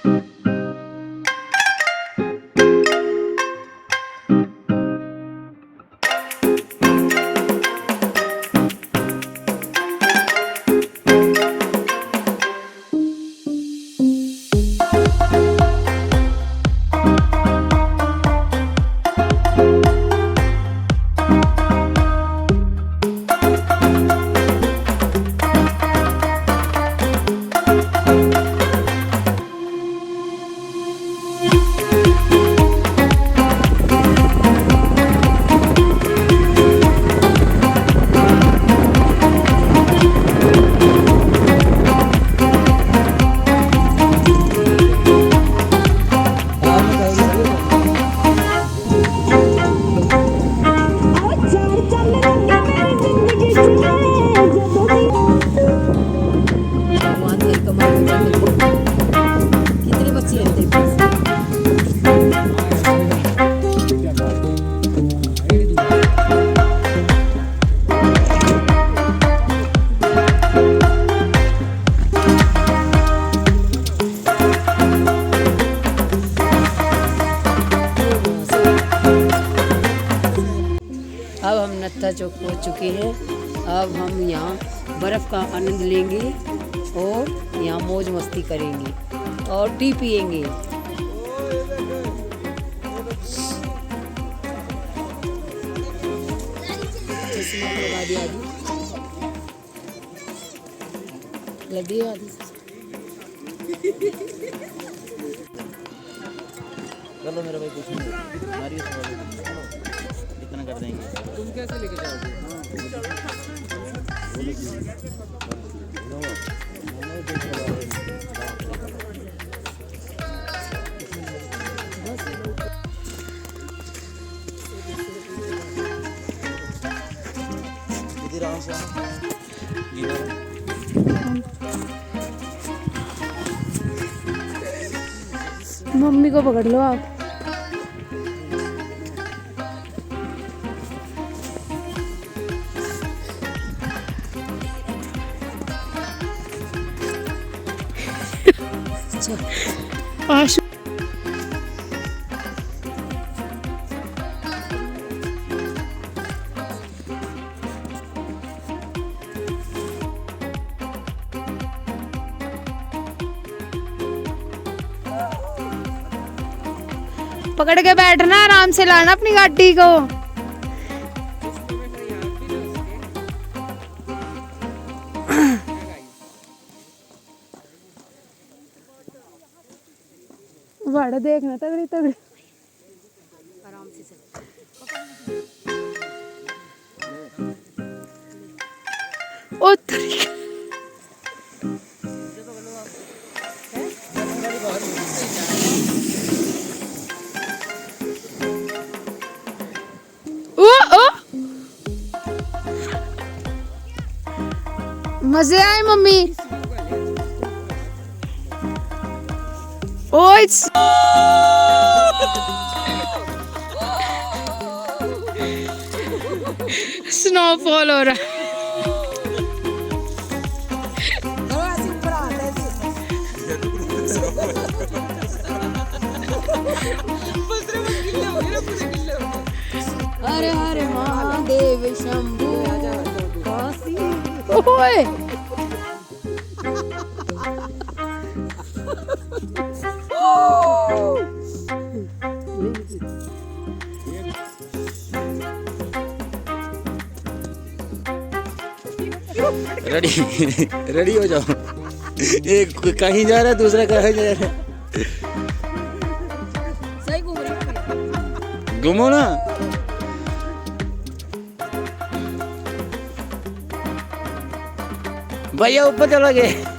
अब हम नत्था चौक पहुँच चुके हैं। अब हम यहाँ बर्फ़ का आनंद लेंगे और यहाँ मौज मस्ती करेंगे और टी पियेंगे। लगी आदि चलो मेरा भाई कुछ नहीं कितना कर देंगे। तुम कैसे लेके जाओगे? मम्मी को पकड़ लो आप। आशु पकड़ के बैठना, आराम से लाना अपनी गाड़ी को। बड़ा देखना तगड़ी तगड़ी आराम से चल। ओ तरीका मजे आए मम्मी। ओए स्नोफॉल हो रहा है। हरे हरे महादेव शंभू काशी। ओए रेडी रेडी हो जाओ। एक कहीं जा रहा है, दूसरा कहीं जा रहा है। सही घूम रही घूमो ना। भैया ऊपर चला गए।